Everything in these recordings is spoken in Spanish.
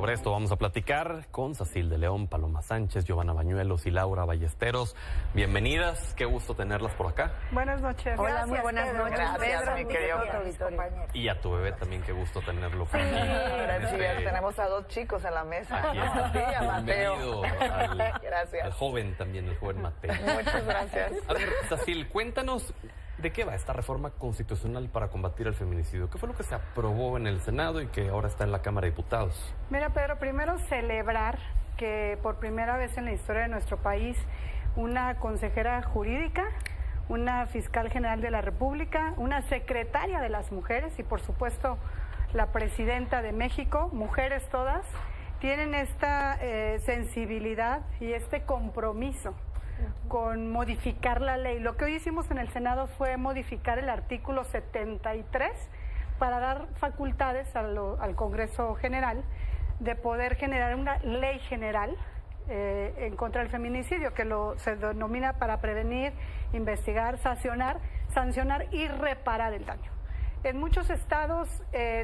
Sobre esto vamos a platicar con Sacil de León, Paloma Sánchez, Giovanna Bañuelos y Laura Ballesteros. Bienvenidas, qué gusto tenerlas por acá. Buenas noches. Hola, Gracias, muy buenas Pedro. noches. Gracias, Pedro, mi querido. Y a tu bebé también, qué gusto tenerlo. Sí, tenemos a dos chicos en la mesa. Aquí está. Sí, a Mateo. Bienvenido Gracias. al joven también, el joven Mateo. Muchas gracias. A ver, Sacil, cuéntanos, ¿de qué va esta reforma constitucional para combatir el feminicidio? ¿Qué fue lo que se aprobó en el Senado y que ahora está en la Cámara de Diputados? Mira, Pedro, primero celebrar que por primera vez en la historia de nuestro país una consejera jurídica, una fiscal general de la República, una secretaria de las mujeres y por supuesto la presidenta de México, mujeres todas, tienen esta sensibilidad y este compromiso con modificar la ley. Lo que hoy hicimos en el Senado fue modificar el artículo 73 para dar facultades al Congreso General de poder generar una ley general en contra del feminicidio, que se denomina para prevenir, investigar, sancionar y reparar el daño. En muchos estados,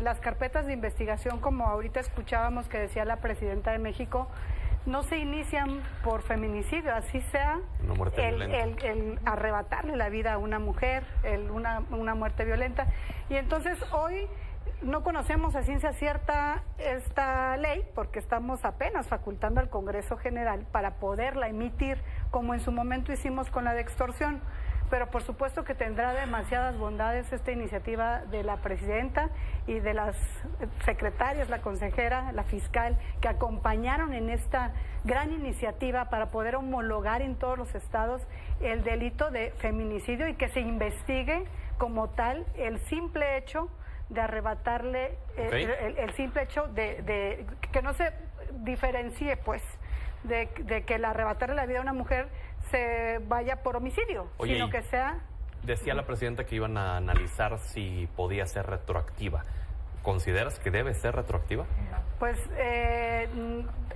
las carpetas de investigación, como ahorita escuchábamos que decía la presidenta de México, no se inician por feminicidio, así sea el arrebatarle la vida a una mujer, una muerte violenta. Y entonces hoy no conocemos a ciencia cierta esta ley porque estamos apenas facultando al Congreso General para poderla emitir, como en su momento hicimos con la de extorsión. Pero por supuesto que tendrá demasiadas bondades esta iniciativa de la presidenta y de las secretarias, la consejera, la fiscal, que acompañaron en esta gran iniciativa para poder homologar en todos los estados el delito de feminicidio y que se investigue como tal el simple hecho de arrebatarle, el simple hecho de que no se diferencie, pues, de que el arrebatarle la vida a una mujer se vaya por homicidio, sino que sea... Decía la presidenta que iban a analizar si podía ser retroactiva. ¿Consideras que debe ser retroactiva? Pues,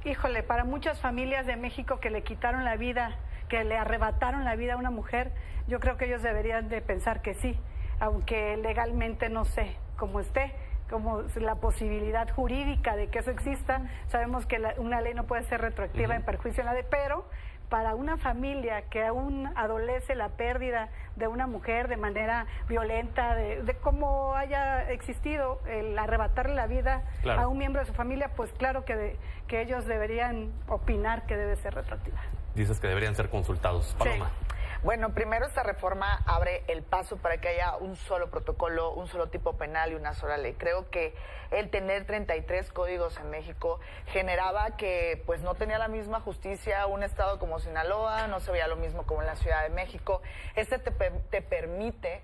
híjole, para muchas familias de México que le quitaron la vida, que le arrebataron la vida a una mujer, yo creo que ellos deberían de pensar que sí, aunque legalmente no sé cómo esté, como la posibilidad jurídica de que eso exista. Sabemos que una ley no puede ser retroactiva en perjuicio de nadie, pero para una familia que aún adolece la pérdida de una mujer de manera violenta, de cómo haya existido el arrebatarle la vida a un miembro de su familia, pues claro que ellos deberían opinar que debe ser retroactiva. Dices que deberían ser consultados, Paloma. Sí. Bueno, primero esta reforma abre el paso para que haya un solo protocolo, un solo tipo penal y una sola ley. Creo que el tener 33 códigos en México generaba que pues no tenía la misma justicia un estado como Sinaloa, no se veía lo mismo como en la Ciudad de México. Te permite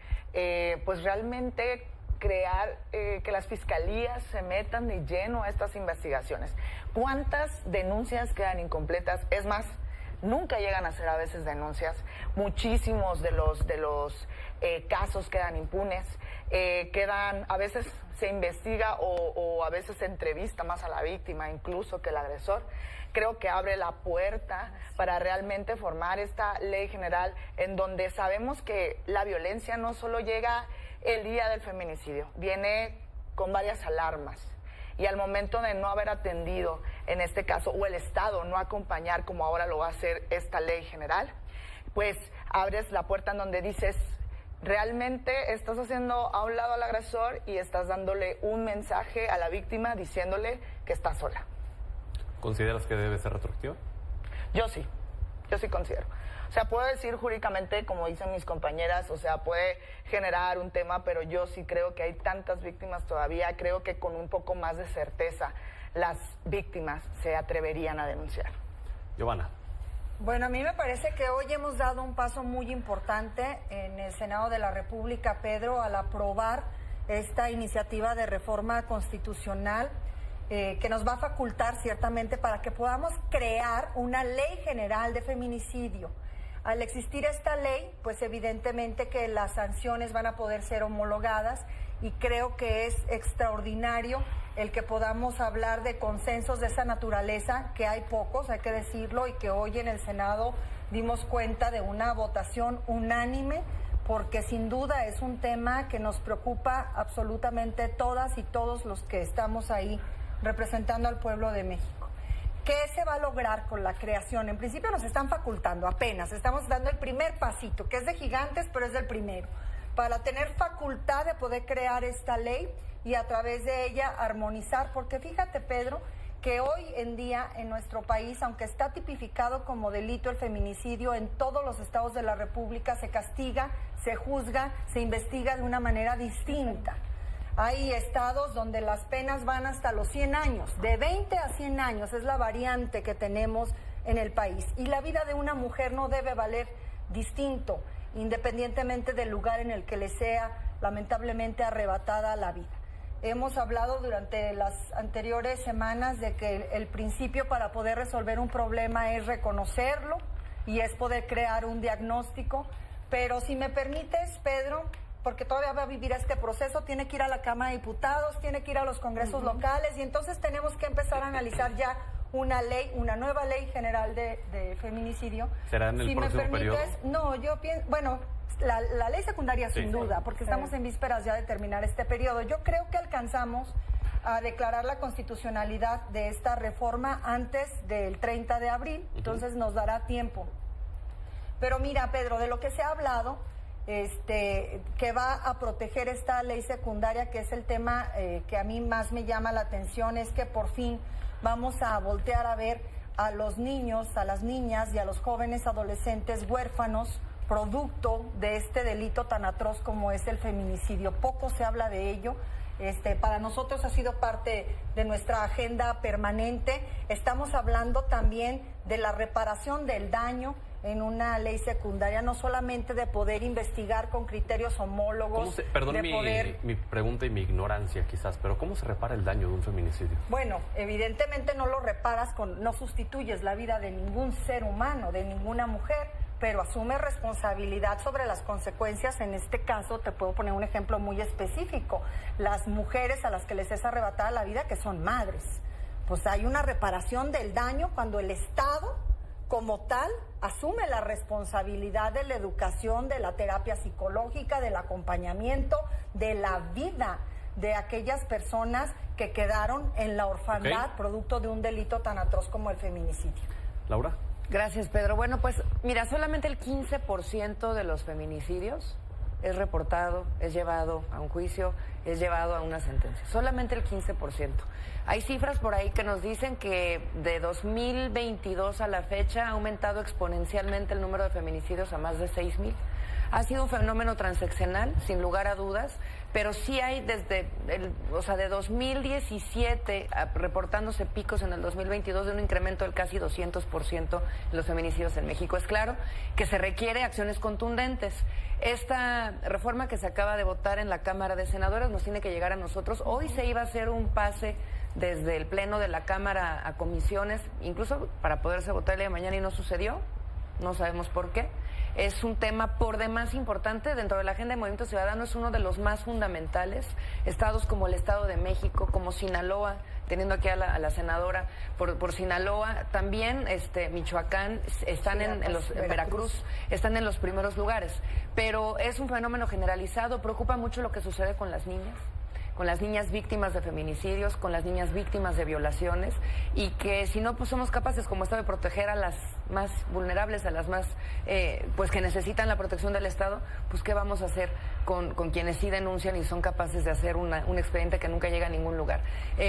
pues realmente crear que las fiscalías se metan de lleno a estas investigaciones. ¿Cuántas denuncias quedan incompletas? Es más, nunca llegan a ser a veces denuncias. Muchísimos de los casos quedan impunes, a veces se investiga o a veces se entrevista más a la víctima incluso que el agresor. Creo que abre la puerta para realmente formar esta ley general en donde sabemos que la violencia no solo llega el día del feminicidio, viene con varias alarmas. Y al momento de no haber atendido, en este caso, o el Estado no acompañar como ahora lo va a hacer esta ley general, pues abres la puerta en donde dices, realmente estás haciendo a un lado al agresor y estás dándole un mensaje a la víctima diciéndole que está sola. ¿Consideras que debe ser retroactiva? Yo sí considero. O sea, puedo decir jurídicamente, como dicen mis compañeras, o sea, puede generar un tema, pero yo sí creo que hay tantas víctimas todavía, creo que con un poco más de certeza las víctimas se atreverían a denunciar. Giovanna. Bueno, a mí me parece que hoy hemos dado un paso muy importante en el Senado de la República, Pedro, al aprobar esta iniciativa de reforma constitucional que nos va a facultar ciertamente para que podamos crear una ley general de feminicidio. Al existir esta ley, pues evidentemente que las sanciones van a poder ser homologadas y creo que es extraordinario el que podamos hablar de consensos de esa naturaleza, que hay pocos, hay que decirlo, y que hoy en el Senado dimos cuenta de una votación unánime, porque sin duda es un tema que nos preocupa absolutamente todas y todos los que estamos ahí representando al pueblo de México. ¿Qué se va a lograr con la creación? En principio nos están facultando apenas, estamos dando el primer pasito, que es de gigantes, pero es del primero, para tener facultad de poder crear esta ley y a través de ella armonizar, porque fíjate, Pedro, que hoy en día en nuestro país, aunque está tipificado como delito el feminicidio, en todos los estados de la República se castiga, se juzga, se investiga de una manera distinta. Hay estados donde las penas van hasta los 100 años, de 20 a 100 años es la variante que tenemos en el país. Y la vida de una mujer no debe valer distinto, independientemente del lugar en el que le sea lamentablemente arrebatada la vida. Hemos hablado durante las anteriores semanas de que el principio para poder resolver un problema es reconocerlo y es poder crear un diagnóstico, pero si me permites, Pedro, porque todavía va a vivir este proceso, tiene que ir a la Cámara de Diputados, tiene que ir a los congresos locales y entonces tenemos que empezar a analizar ya una ley, una nueva ley general de feminicidio. ¿Será en el próximo periodo? No, yo pienso, bueno, la ley secundaria sin duda, porque estamos en vísperas ya de terminar este periodo. Yo creo que alcanzamos a declarar la constitucionalidad de esta reforma antes del 30 de abril, entonces nos dará tiempo. Pero mira, Pedro, de lo que se ha hablado, que va a proteger esta ley secundaria, que es el tema que a mí más me llama la atención, es que por fin vamos a voltear a ver a los niños, a las niñas y a los jóvenes adolescentes huérfanos, producto de este delito tan atroz como es el feminicidio. Poco se habla de ello. Para nosotros ha sido parte de nuestra agenda permanente. Estamos hablando también de la reparación del daño en una ley secundaria, no solamente de poder investigar con criterios homólogos. Perdón mi pregunta y mi ignorancia quizás, pero ¿cómo se repara el daño de un feminicidio? Bueno, evidentemente no lo reparas, no sustituyes la vida de ningún ser humano, de ninguna mujer, pero asume responsabilidad sobre las consecuencias. En este caso, te puedo poner un ejemplo muy específico. Las mujeres a las que les es arrebatada la vida, que son madres. Pues hay una reparación del daño cuando el Estado, como tal, asume la responsabilidad de la educación, de la terapia psicológica, del acompañamiento, de la vida de aquellas personas que quedaron en la orfandad, producto de un delito tan atroz como el feminicidio. Laura. Gracias, Pedro. Bueno, pues mira, solamente el 15% de los feminicidios es reportado, es llevado a un juicio, es llevado a una sentencia. Solamente el 15%. Hay cifras por ahí que nos dicen que de 2022 a la fecha ha aumentado exponencialmente el número de feminicidios a más de 6,000. Ha sido un fenómeno transeccional, sin lugar a dudas, pero sí hay desde, de 2017 reportándose picos en el 2022 de un incremento del casi 200% en los feminicidios en México. Es claro que se requiere acciones contundentes. Esta reforma que se acaba de votar en la Cámara de Senadores nos tiene que llegar a nosotros. Hoy se iba a hacer un pase desde el Pleno de la Cámara a comisiones, incluso para poderse votar el día de mañana, y no sucedió. No sabemos por qué. Es un tema por demás importante dentro de la agenda de Movimiento Ciudadano, es uno de los más fundamentales. Estados como el Estado de México, como Sinaloa, teniendo aquí a la senadora por Sinaloa, también Michoacán, están en Veracruz, están en los primeros lugares. Pero es un fenómeno generalizado, preocupa mucho lo que sucede con las niñas víctimas de feminicidios, con las niñas víctimas de violaciones, y que si no pues somos capaces como Estado de proteger a las más vulnerables, a las más que necesitan la protección del Estado, pues qué vamos a hacer con quienes sí denuncian y son capaces de hacer un expediente que nunca llega a ningún lugar.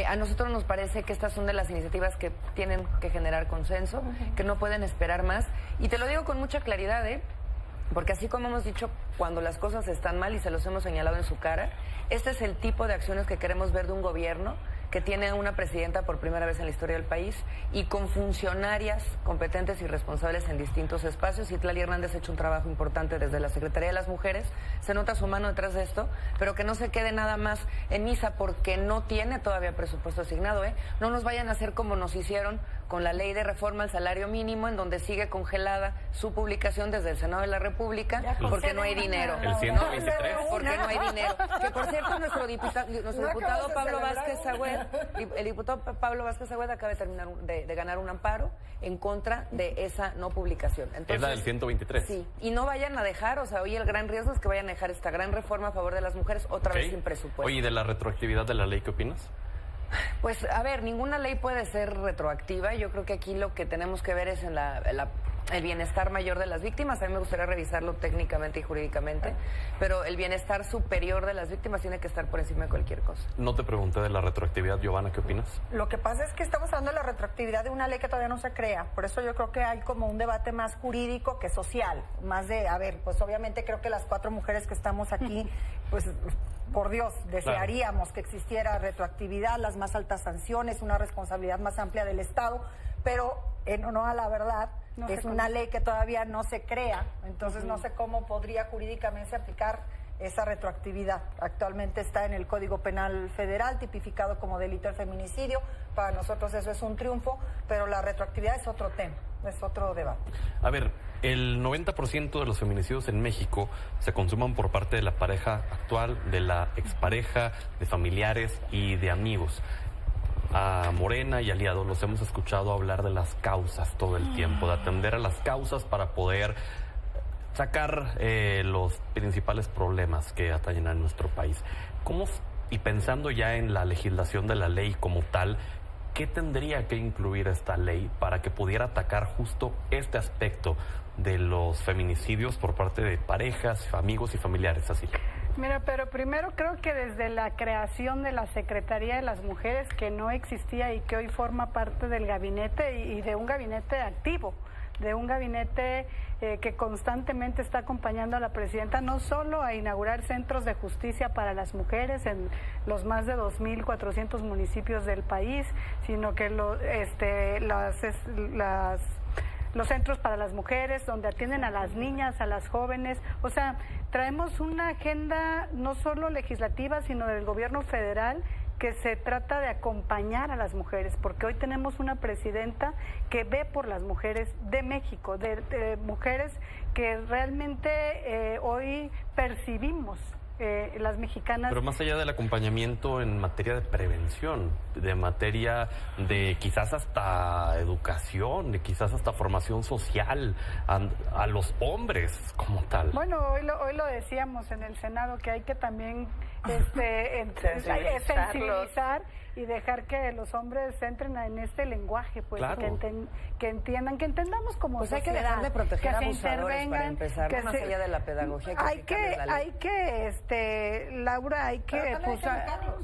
A nosotros nos parece que estas son de las iniciativas que tienen que generar consenso, que no pueden esperar más, y te lo digo con mucha claridad, porque así como hemos dicho cuando las cosas están mal y se los hemos señalado en su cara, este es el tipo de acciones que queremos ver de un gobierno que tiene una presidenta por primera vez en la historia del país y con funcionarias competentes y responsables en distintos espacios. Citlali Hernández ha hecho un trabajo importante desde la Secretaría de las Mujeres, se nota su mano detrás de esto, pero que no se quede nada más en misa porque no tiene todavía presupuesto asignado, No nos vayan a hacer como nos hicieron con la ley de reforma al salario mínimo, en donde sigue congelada su publicación desde el Senado de la República, porque no hay dinero. El 123. Porque no hay dinero. Que por cierto, nuestro diputado Pablo Vázquez Agüed, el diputado Pablo Vázquez Agüed acaba de ganar un amparo en contra de esa no publicación. Entonces, es la del 123. Sí, y no vayan a dejar, hoy el gran riesgo es que vayan a dejar esta gran reforma a favor de las mujeres otra vez sin presupuesto. Oye, ¿y de la retroactividad de la ley qué opinas? Pues, a ver, ninguna ley puede ser retroactiva. Yo creo que aquí lo que tenemos que ver es en el bienestar mayor de las víctimas. A mí me gustaría revisarlo técnicamente y jurídicamente, pero el bienestar superior de las víctimas tiene que estar por encima de cualquier cosa. No te pregunté de la retroactividad, Giovanna, ¿qué opinas? Lo que pasa es que estamos hablando de la retroactividad de una ley que todavía no se crea. Por eso yo creo que hay como un debate más jurídico que social. Más de, a ver, pues obviamente creo que las 4 mujeres que estamos aquí, pues por Dios, desearíamos que existiera retroactividad, las más altas sanciones, una responsabilidad más amplia del Estado, pero en honor a la verdad, es una ley que todavía no se crea, entonces no sé cómo podría jurídicamente aplicar esa retroactividad. Actualmente está en el Código Penal Federal, tipificado como delito de feminicidio. Para nosotros eso es un triunfo, pero la retroactividad es otro tema, es otro debate. A ver, el 90% de los feminicidios en México se consuman por parte de la pareja actual, de la expareja, de familiares y de amigos. A Morena y aliados los hemos escuchado hablar de las causas todo el tiempo, de atender a las causas para poder sacar los principales problemas que atañen a nuestro país. ¿Cómo, y pensando ya en la legislación de la ley como tal, qué tendría que incluir esta ley para que pudiera atacar justo este aspecto de los feminicidios por parte de parejas, amigos y familiares? Así. Mira, pero primero creo que desde la creación de la Secretaría de las Mujeres, que no existía y que hoy forma parte del gabinete y de un gabinete activo, de un gabinete que constantemente está acompañando a la presidenta, no solo a inaugurar centros de justicia para las mujeres en los más de 2.400 municipios del país, sino que los centros para las mujeres, donde atienden a las niñas, a las jóvenes. O sea, traemos una agenda no solo legislativa, sino del gobierno federal, que se trata de acompañar a las mujeres, porque hoy tenemos una presidenta que ve por las mujeres de México, de mujeres que realmente hoy percibimos las mexicanas. Pero más allá del acompañamiento en materia de prevención, de materia de quizás hasta educación, de quizás hasta formación social a los hombres como tal. Bueno, hoy lo decíamos en el Senado, que hay que también sensibilizar y dejar que los hombres entren en este lenguaje, pues, claro. que entendamos como pues sociedad, hay que dejar de proteger que a se abusadores para intervengan, empezar, que más allá de la pedagogía, Laura, hay que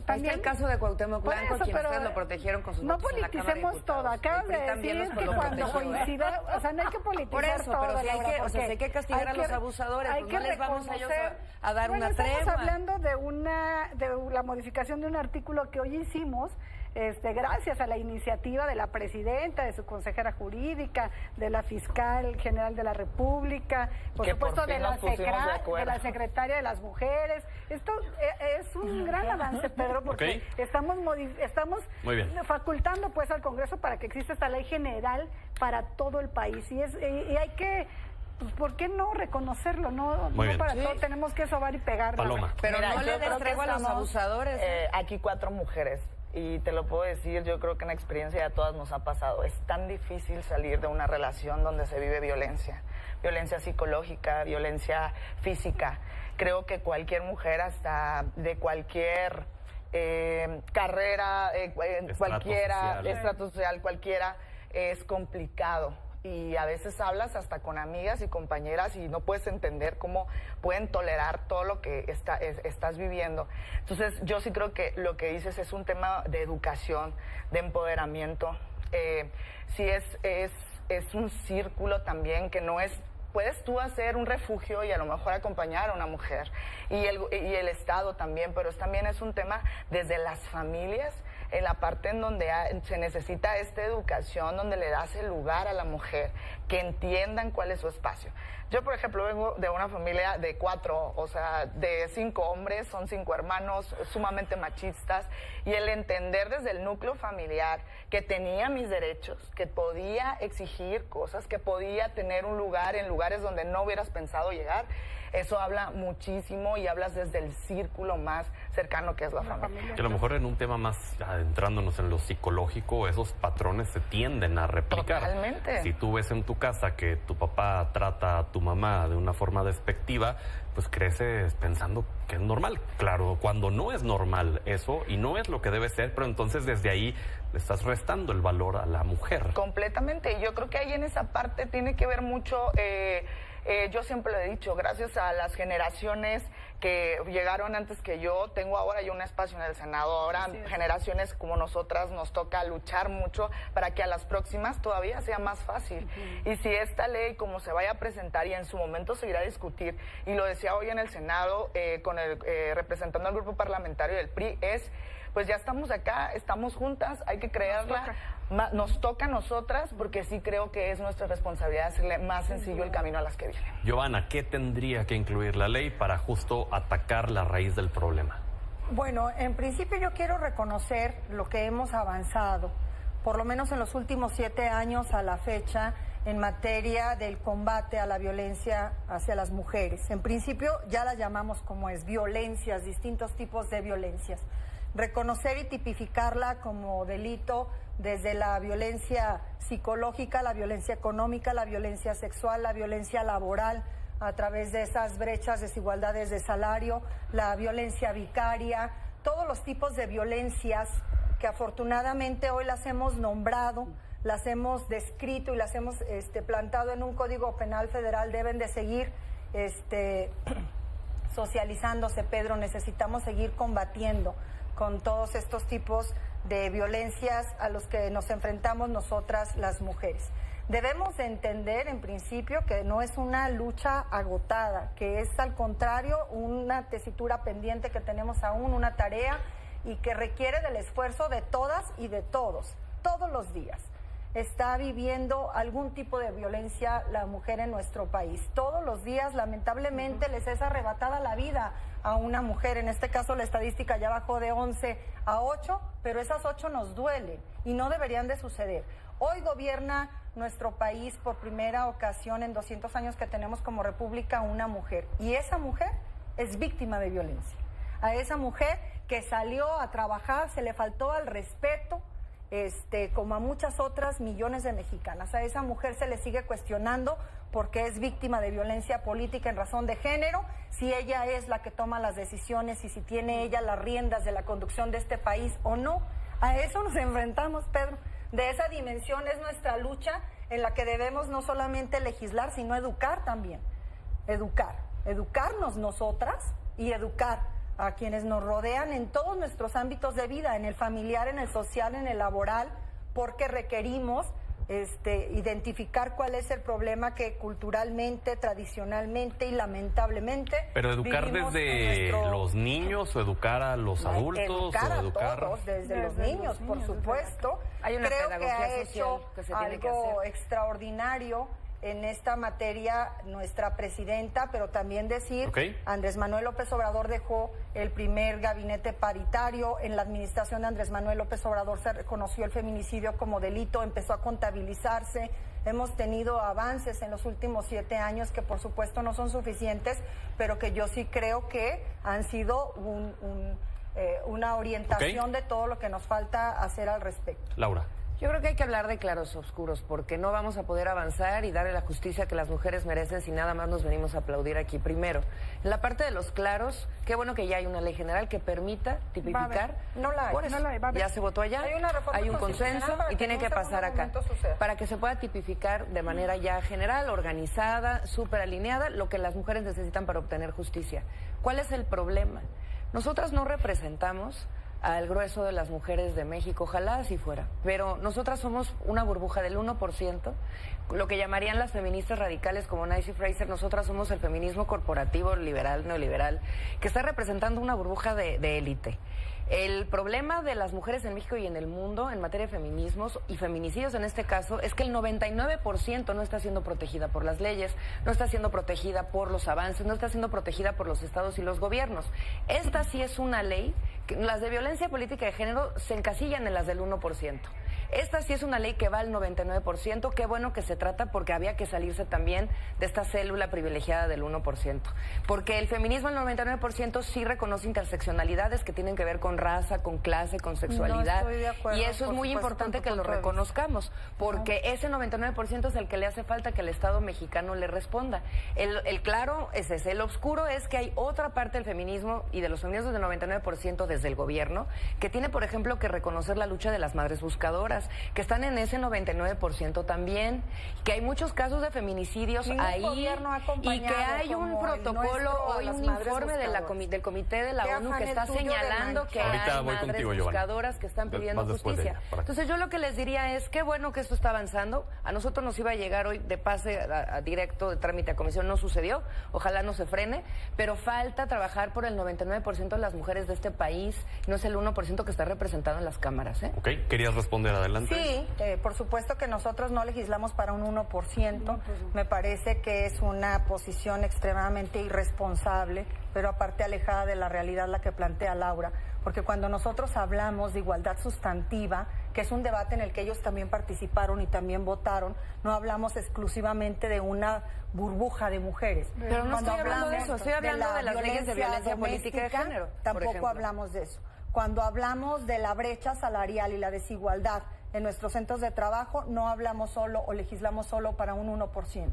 también el caso de Cuauhtémoc Blanco, eso, quien ustedes lo protegieron con sus no votos en la Cámara de politicemos Diputados. todo. Acabas de También decir los que cuando protegió, coincida, o sea, no hay que politizar por eso, todo, pero si hay Laura, que, o sea, si hay que castigar a los abusadores, pues no les vamos a ellos a dar una tregua. Estamos hablando de la modificación de un artículo que hoy hicimos, gracias a la iniciativa de la presidenta, de su consejera jurídica, de la fiscal general de la República, por supuesto de la secretaria de las mujeres. Esto es un gran avance, Pedro, porque estamos facultando pues al Congreso para que exista esta ley general para todo el país, y hay que, pues, ¿por qué no reconocerlo? No para todo tenemos que sobar y pegar. Paloma. Pero mira, no le des tregua a los abusadores. Aquí 4 mujeres. Y te lo puedo decir, yo creo que en la experiencia a todas nos ha pasado. Es tan difícil salir de una relación donde se vive violencia. Violencia psicológica, violencia física. Creo que cualquier mujer, hasta de cualquier carrera, estrato social, cualquiera, es complicado. Y a veces hablas hasta con amigas y compañeras y no puedes entender cómo pueden tolerar todo lo que estás viviendo. Entonces, yo sí creo que lo que dices es un tema de educación, de empoderamiento. Sí es un círculo también que no es... Puedes tú hacer un refugio y a lo mejor acompañar a una mujer y el Estado también, pero también es un tema desde las familias, en la parte en donde se necesita esta educación, donde le das el lugar a la mujer, que entiendan cuál es su espacio. Yo, por ejemplo, vengo de una familia de 4, o sea, de 5 hombres, son 5 hermanos, sumamente machistas, y el entender desde el núcleo familiar que tenía mis derechos, que podía exigir cosas, que podía tener un lugar en lugares donde no hubieras pensado llegar, eso habla muchísimo y hablas desde el círculo más cercano que es la familia. Que a lo mejor en un tema más adentrándonos en lo psicológico, esos patrones se tienden a replicar. Totalmente. Si tú ves en tu casa que tu papá trata a tu mamá de una forma despectiva, pues creces pensando que es normal. Claro, cuando no es normal eso y no es lo que debe ser, pero entonces desde ahí le estás restando el valor a la mujer. Completamente. Y yo creo que ahí en esa parte tiene que ver mucho... yo siempre lo he dicho, gracias a las generaciones que llegaron antes que yo, tengo ahora yo un espacio en el Senado. Ahora generaciones como nosotras nos toca luchar mucho para que a las próximas todavía sea más fácil. Y si esta ley, como se vaya a presentar y en su momento se irá a discutir, y lo decía hoy en el Senado con el representando al grupo parlamentario del PRI, pues ya estamos acá, estamos juntas, hay que creerla, nos toca a nosotras, porque sí creo que es nuestra responsabilidad hacerle más sencillo el camino a las que vienen. Giovanna, ¿qué tendría que incluir la ley para justo atacar la raíz del problema? Bueno, en principio yo quiero reconocer lo que hemos avanzado, por lo menos en los últimos 7 años a la fecha, en materia del combate a la violencia hacia las mujeres. En principio ya la llamamos como es, violencias, distintos tipos de violencias. Reconocer y tipificarla como delito desde la violencia psicológica, la violencia económica, la violencia sexual, la violencia laboral, a través de esas brechas, desigualdades de salario, la violencia vicaria, todos los tipos de violencias que afortunadamente hoy las hemos nombrado, las hemos descrito y las hemos plantado en un Código Penal Federal, deben de seguir socializándose, Pedro. Necesitamos seguir combatiendo con todos estos tipos de violencias a los que nos enfrentamos nosotras las mujeres. Debemos de entender en principio que no es una lucha agotada, que es al contrario una tesitura pendiente que tenemos aún, una tarea y que requiere del esfuerzo de todas y de todos los días. Está viviendo algún tipo de violencia la mujer en nuestro país. Todos los días, lamentablemente, les es arrebatada la vida a una mujer. En este caso, la estadística ya bajó de 11 a 8, pero esas 8 nos duelen y no deberían de suceder. Hoy gobierna nuestro país por primera ocasión en 200 años que tenemos como república una mujer. Y esa mujer es víctima de violencia. A esa mujer que salió a trabajar se le faltó al respeto, como a muchas otras millones de mexicanas. A esa mujer se le sigue cuestionando porque es víctima de violencia política en razón de género, si ella es la que toma las decisiones y si tiene ella las riendas de la conducción de este país o no. A eso nos enfrentamos, Pedro. De esa dimensión es nuestra lucha en la que debemos no solamente legislar, sino educar también. Educarnos nosotras y educar a quienes nos rodean en todos nuestros ámbitos de vida, en el familiar, en el social, en el laboral, porque requerimos identificar cuál es el problema que culturalmente, tradicionalmente y lamentablemente... Pero educar desde los niños o educar a los adultos educar o educar... a todos, desde los niños, por supuesto. Hay una Creo que pedagogía ha social hecho que se tiene que algo hacer. extraordinario en esta materia nuestra presidenta, pero también decir, Andrés Manuel López Obrador dejó el primer gabinete paritario. En la administración de Andrés Manuel López Obrador se reconoció el feminicidio como delito, empezó a contabilizarse. Hemos tenido avances en los últimos 7 años que por supuesto no son suficientes, pero que yo sí creo que han sido una orientación de todo lo que nos falta hacer al respecto. Laura. Yo creo que hay que hablar de claros oscuros, porque no vamos a poder avanzar y darle la justicia que las mujeres merecen si nada más nos venimos a aplaudir aquí. Primero, en la parte de los claros, qué bueno que ya hay una ley general que permita tipificar. No la hay. Ya se votó allá, hay un consenso y tiene que pasar acá. Para que se pueda tipificar de manera ya general, organizada, súper alineada, lo que las mujeres necesitan para obtener justicia. ¿Cuál es el problema? Nosotras no representamos al grueso de las mujeres de México, ojalá así fuera, pero nosotras somos una burbuja del 1%, lo que llamarían las feministas radicales como Nancy Fraser. Nosotras somos el feminismo corporativo, liberal, neoliberal, que está representando una burbuja de élite. El problema de las mujeres en México y en el mundo en materia de feminismos y feminicidios en este caso es que el 99% no está siendo protegida por las leyes, no está siendo protegida por los avances, no está siendo protegida por los estados y los gobiernos. Esta sí es una ley que las de violencia política de género se encasillan en las del 1%. Esta sí es una ley que va al 99%, qué bueno que se trata porque había que salirse también de esta célula privilegiada del 1%, porque el feminismo al 99% sí reconoce interseccionalidades que tienen que ver con raza, con clase, con sexualidad, No estoy de acuerdo, y eso es muy importante que lo reconozcamos, porque ese 99% es el que le hace falta que el Estado mexicano le responda. El claro es ese, el oscuro es que hay otra parte del feminismo y de los feminismos del 99% desde el gobierno, que tiene, por ejemplo, que reconocer la lucha de las madres buscadoras, que están en ese 99% también, que hay muchos casos de feminicidios ahí y que hay un protocolo o un informe de del Comité de la ONU que está señalando que hay madres buscadoras que están pidiendo justicia. Entonces yo lo que les diría es, qué bueno que esto está avanzando, a nosotros nos iba a llegar hoy de pase a directo de trámite a comisión, no sucedió, ojalá no se frene, pero falta trabajar por el 99% de las mujeres de este país, no es el 1% que está representado en las cámaras. Ok, ¿querías responder? Adelante. Sí, por supuesto que nosotros no legislamos para un 1%, me parece que es una posición extremadamente irresponsable, pero aparte alejada de la realidad la que plantea Laura, porque cuando nosotros hablamos de igualdad sustantiva, que es un debate en el que ellos también participaron y también votaron, no hablamos exclusivamente de una burbuja de mujeres. Pero no estoy hablando de eso, estoy hablando de las leyes de violencia política de género. Tampoco hablamos de eso. Cuando hablamos de la brecha salarial y la desigualdad en nuestros centros de trabajo, no hablamos solo o legislamos solo para un 1%.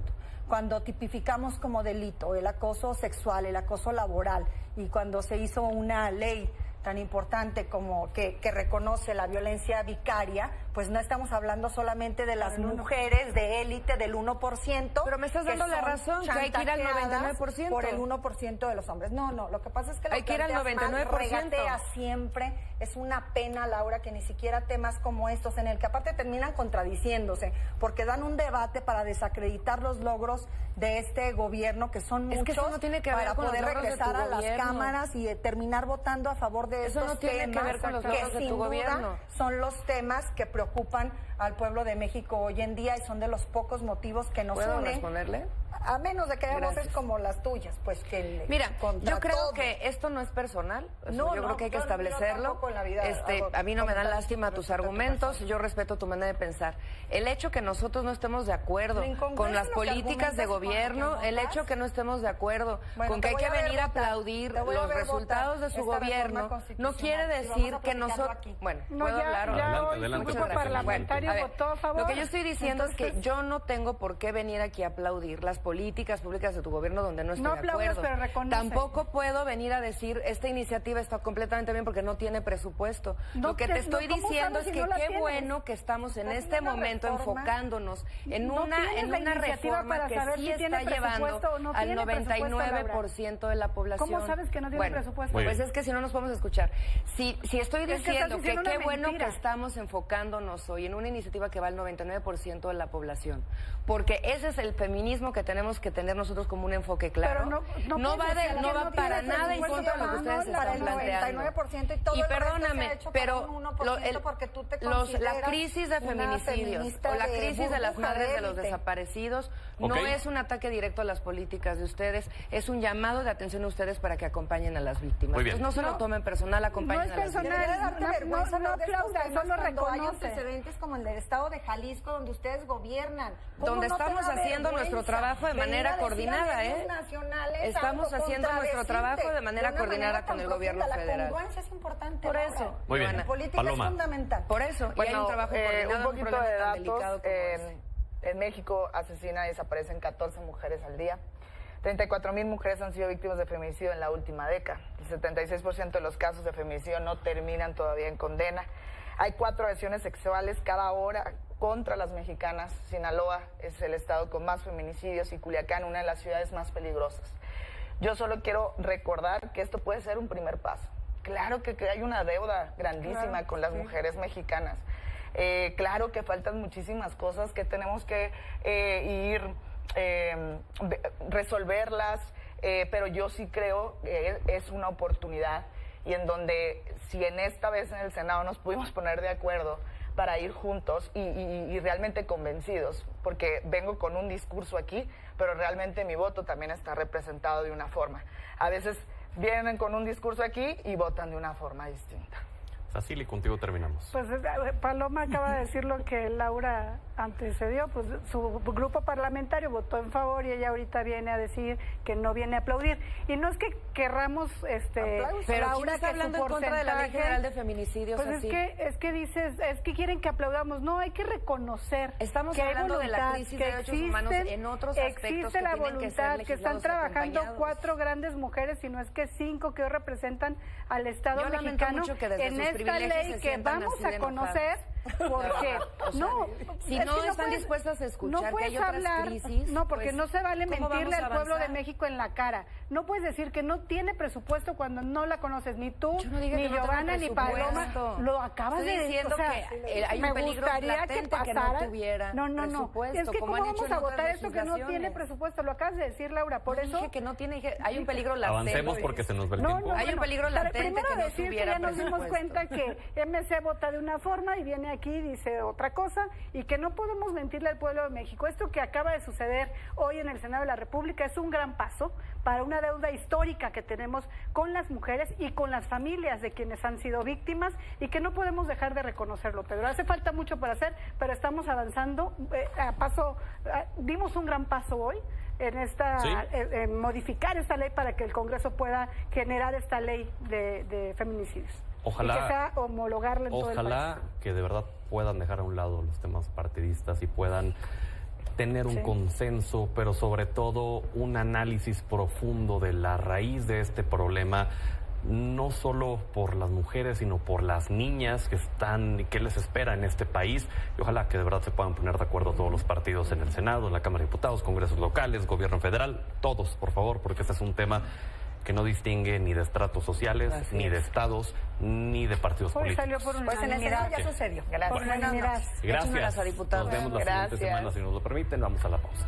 Cuando tipificamos como delito el acoso sexual, el acoso laboral, y cuando se hizo una ley tan importante como que reconoce la violencia vicaria, pues no estamos hablando solamente de las mujeres de élite del 1%. Pero me estás dando la razón, que hay que ir al 99%. Por el 1% de los hombres. No, lo que pasa es que hay que ir al 99%. Regatea siempre. Es una pena, Laura, que ni siquiera temas como estos, en el que aparte terminan contradiciéndose, porque dan un debate para desacreditar los logros de este gobierno, que son muchos, que eso no tiene que ver para con poder los logros regresar de tu a las gobierno. cámaras y terminar votando a favor de eso estos no tiene temas que ver con los logros que de sin tu duda gobierno. Son los temas que preocupan al pueblo de México hoy en día y son de los pocos motivos que nos ¿Puedo unen. responderle? A menos de que haya voces como las tuyas, pues que mira, yo creo todo. Que esto no es personal, No, yo creo que hay que establecerlo. Yo a mí no me dan lástima tus argumentos, yo respeto tu manera de pensar. El hecho que nosotros no estemos de acuerdo con las políticas de gobierno, el hecho que no estemos de acuerdo con que hay que venir a aplaudir los resultados de su gobierno, no quiere decir que nosotros... Bueno, ¿puedo hablar? Adelante. El grupo parlamentario votó a favor. Lo que yo estoy diciendo es que yo no tengo por qué venir aquí a aplaudir las políticas públicas de tu gobierno donde no estoy de acuerdo. Pero reconoce. Tampoco puedo venir a decir esta iniciativa está completamente bien porque no tiene presupuesto. Lo que te estoy diciendo es que qué bueno que estamos en este momento enfocándonos en una reforma que sí está llevando al 99% de la población. ¿Cómo sabes que no tiene presupuesto? Pues es que si no nos podemos escuchar. Si estoy diciendo que qué bueno que estamos enfocándonos hoy en una iniciativa que va al 99% de la población, porque ese es el feminismo que tenemos que tener nosotros como un enfoque claro. Pero no va para nada en contra de lo que ustedes están planteando. Y perdóname, pero la crisis de feminicidios o la crisis de las madres de los desaparecidos no es un ataque directo a las políticas de ustedes, es un llamado de atención a ustedes para que acompañen a las víctimas. Muy bien. Entonces no se lo tomen personal, acompañen a las víctimas. Solo reconoce. Hay antecedentes como el del estado de Jalisco, donde ustedes gobiernan. Donde estamos haciendo nuestro trabajo de manera coordinada, Estamos haciendo nuestro trabajo de manera coordinada con el gobierno federal. La congruencia es importante. Por eso. Muy bien. La política es fundamental. Por eso. Bueno, y hay un trabajo coordinado, un poquito problema de tan datos. delicado como ese. En México asesinan y desaparecen 14 mujeres al día. 34,000 mujeres han sido víctimas de feminicidio en la última década. El 76% de los casos de feminicidio no terminan todavía en condena. Hay 4 agresiones sexuales cada hora contra las mexicanas. Sinaloa es el estado con más feminicidios y Culiacán, una de las ciudades más peligrosas. Yo solo quiero recordar que esto puede ser un primer paso. Claro que hay una deuda grandísima con las mujeres mexicanas. Claro que faltan muchísimas cosas que tenemos que resolverlas, pero yo sí creo que es una oportunidad y en donde si en esta vez en el Senado nos pudimos poner de acuerdo para ir juntos y realmente convencidos, porque vengo con un discurso aquí, pero realmente mi voto también está representado de una forma. A veces vienen con un discurso aquí y votan de una forma distinta. Cecily, contigo terminamos. Pues Paloma acaba de decir lo que Laura antecedió, pues su grupo parlamentario votó en favor y ella ahorita viene a decir que no viene a aplaudir. Y no es que querramos, pero Laura, ¿quién está hablando en contra de la Ley General de Feminicidios? Pues es que dices, es que quieren que aplaudamos. No, hay que reconocer. Estamos que hablando voluntad, de la crisis de derechos humanos en otros aspectos existe la voluntad, que están trabajando acompañados. 4 grandes mujeres, si no es que 5 que hoy representan al Estado Yo lamento mexicano mucho que desde en sus esta ley se que sientan vamos así a de conocer, porque si es no que están puedes- dispuestas a escuchar no puedes que hay otras hablar, crisis, no, porque pues, no se vale ¿cómo mentirle vamos a al pueblo de avanzar? México en la cara. No puedes decir que no tiene presupuesto cuando no la conoces, ni tú, Yo no dije ni que no tenga Giovanna, ni Paloma. presupuesto. Lo acabas Estoy de diciendo o sea, que hay un me peligro gustaría latente que que no pasara. tuviera No. presupuesto, Es que como cómo han vamos hecho en a otras votar esto que no tiene legislaciones. presupuesto. Lo acabas de decir, Laura. Por No eso dije que no tiene, dije, hay un peligro latente. Avancemos porque se nos va el tiempo. Hay un peligro pero latente primero que no decir que tuviera ya nos dimos presupuesto. cuenta que MC vota de una forma y viene aquí y dice otra cosa y que no podemos mentirle al pueblo de México. Esto que acaba de suceder hoy en el Senado de la República es un gran paso para una deuda histórica que tenemos con las mujeres y con las familias de quienes han sido víctimas y que no podemos dejar de reconocerlo, Pedro. Hace falta mucho por hacer, pero estamos avanzando dimos un gran paso hoy en esta Sí. en modificar esta ley para que el Congreso pueda generar esta ley de feminicidios. Ojalá- y que sea homologarla en todo el Ojalá país. que de verdad puedan dejar a un lado los temas partidistas y puedan tener un Sí. consenso, pero sobre todo un análisis profundo de la raíz de este problema, no solo por las mujeres, sino por las niñas que están y qué les espera en este país. Y ojalá que de verdad se puedan poner de acuerdo todos los partidos en el Senado, en la Cámara de Diputados, congresos locales, gobierno federal, todos, por favor, porque este es un tema que no distingue ni de estratos sociales, Así ni es. de estados, ni de partidos Hoy políticos. salió por Pues en el Senado ya Sí. sucedió. Gracias. Por unanimidad. Gracias. Échemelas a diputados. Nos vemos la siguiente Gracias. semana, si nos lo permiten. Vamos a la pausa.